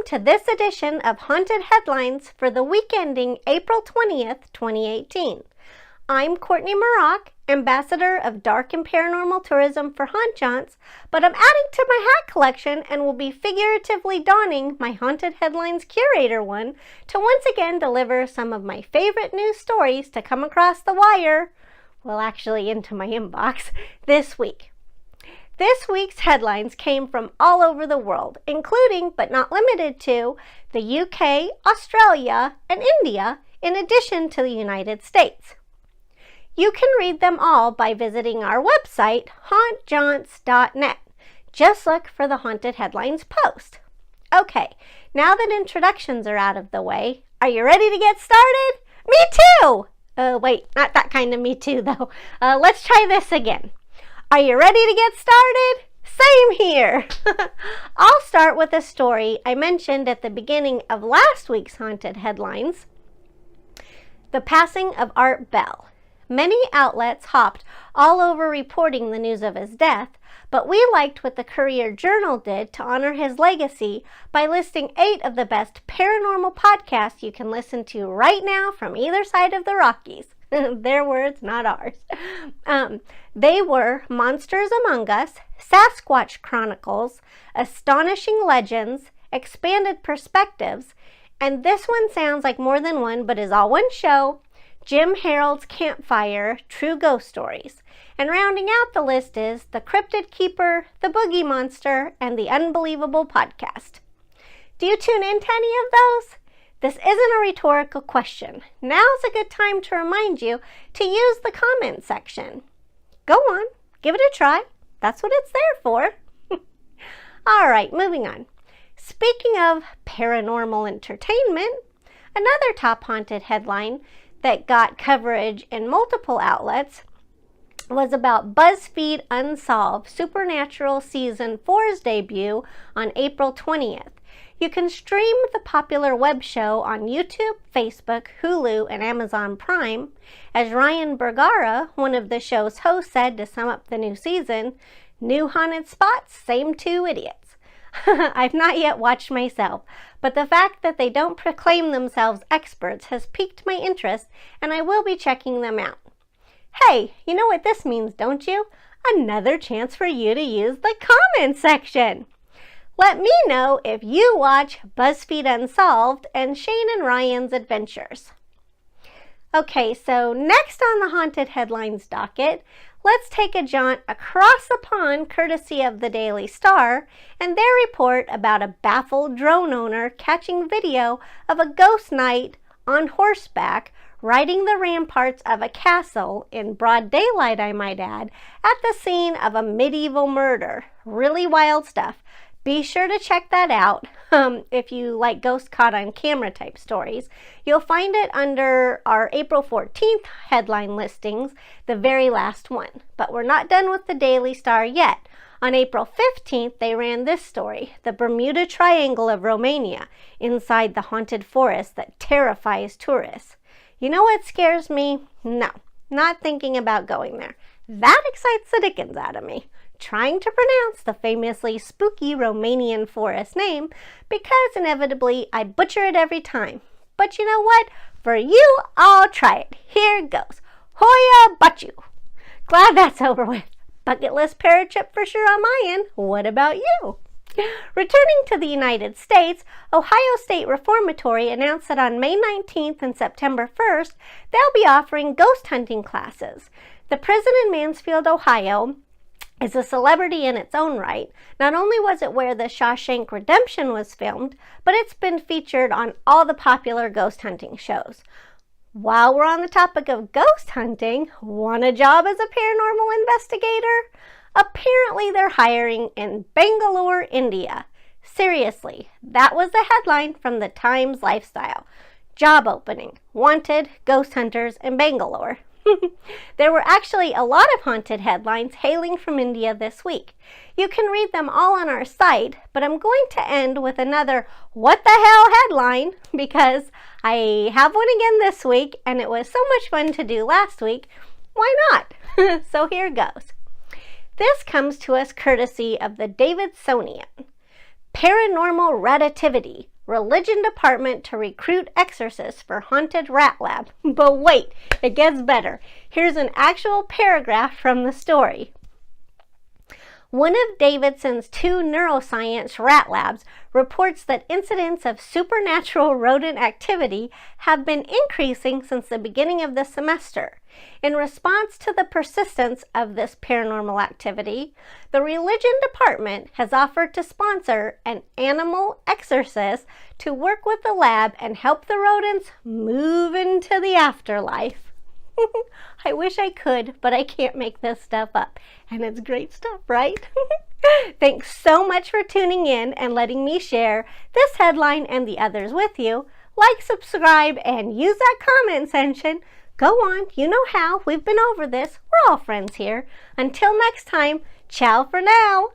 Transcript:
to this edition of Haunted Headlines for the week ending April 20th, 2018. I'm Courtney Maroc, Ambassador of Dark and Paranormal Tourism for Haunt Jaunts, but I'm adding to my hat collection and will be figuratively donning my Haunted Headlines Curator one to once again deliver some of my favorite news stories to come across the wire, well actually into my inbox, this week. This week's headlines came from all over the world, including, but not limited to, the UK, Australia, and India, in addition to the United States. You can read them all by visiting our website, hauntjaunts.net. Just look for the Haunted Headlines post. Okay, now that introductions are out of the way, are you ready to get started? Me too! Wait, not that kind of me too, though. Let's try this again. Are you ready to get started? Same here! I'll start with a story I mentioned at the beginning of last week's Haunted Headlines. The passing of Art Bell. Many outlets hopped all over reporting the news of his death, but we liked what the Courier-Journal did to honor his legacy by listing 8 of the best paranormal podcasts you can listen to right now from either side of the Rockies. Their words, not ours. They were Monsters Among Us, Sasquatch Chronicles, Astonishing Legends, Expanded Perspectives, and this one sounds like more than one but is all one show, Jim Harold's Campfire, True Ghost Stories. And rounding out the list is The Cryptid Keeper, The Boogie Monster, and The Unbelievable Podcast. Do you tune in to any of those? This isn't a rhetorical question. Now's a good time to remind you to use the comment section. Go on, give it a try. That's what it's there for. All right, moving on. Speaking of paranormal entertainment, another top haunted headline that got coverage in multiple outlets was about BuzzFeed Unsolved Supernatural Season 4's debut on April 20th. You can stream the popular web show on YouTube, Facebook, Hulu, and Amazon Prime. As Ryan Bergara, one of the show's hosts, said to sum up the new season, "New haunted spots, same 2 idiots." I've not yet watched myself, but the fact that they don't proclaim themselves experts has piqued my interest, and I will be checking them out. Hey, you know what this means, don't you? Another chance for you to use the comment section. Let me know if you watch BuzzFeed Unsolved and Shane and Ryan's adventures. Okay, so next on the Haunted Headlines docket, let's take a jaunt across the pond courtesy of the Daily Star and their report about a baffled drone owner catching video of a ghost knight on horseback riding the ramparts of a castle in broad daylight, I might add, at the scene of a medieval murder. Really wild stuff. Be sure to check that out if you like ghost caught on camera type stories. You'll find it under our April 14th headline listings, the very last one. But we're not done with the Daily Star yet. On April 15th, they ran this story, the Bermuda Triangle of Romania, inside the haunted forest that terrifies tourists. You know what scares me? No, not thinking about going there. That excites the dickens out of me. Trying to pronounce the famously spooky Romanian forest name because inevitably I butcher it every time. But you know what? For you, I'll try it. Here goes. Hoya Bachu. Glad that's over with. Bucket list paratrip for sure on my end. What about you? Returning to the United States, Ohio State Reformatory announced that on May 19th and September 1st, they'll be offering ghost hunting classes. The prison in Mansfield, Ohio, is a celebrity in its own right. Not only was it where the Shawshank Redemption was filmed, but it's been featured on all the popular ghost hunting shows. While we're on the topic of ghost hunting, want a job as a paranormal investigator? Apparently they're hiring in Bangalore, India. Seriously, that was the headline from the Times Lifestyle. Job opening, wanted ghost hunters in Bangalore. There were actually a lot of haunted headlines hailing from India this week. You can read them all on our site, but I'm going to end with another what the hell headline because I have one again this week and it was so much fun to do last week. Why not? So here goes. This comes to us courtesy of the Davidsonian. Paranormal Relativity. Religion Department to recruit exorcists for haunted rat lab. But wait, it gets better. Here's an actual paragraph from the story. One of Davidson's 2 neuroscience rat labs reports that incidents of supernatural rodent activity have been increasing since the beginning of the semester. In response to the persistence of this paranormal activity, the Religion Department has offered to sponsor an animal exorcist to work with the lab and help the rodents move into the afterlife. I wish I could, but I can't make this stuff up. And it's great stuff, right? Thanks so much for tuning in and letting me share this headline and the others with you. Like, subscribe, and use that comment section. Go on, you know how. We've been over this. We're all friends here. Until next time, ciao for now.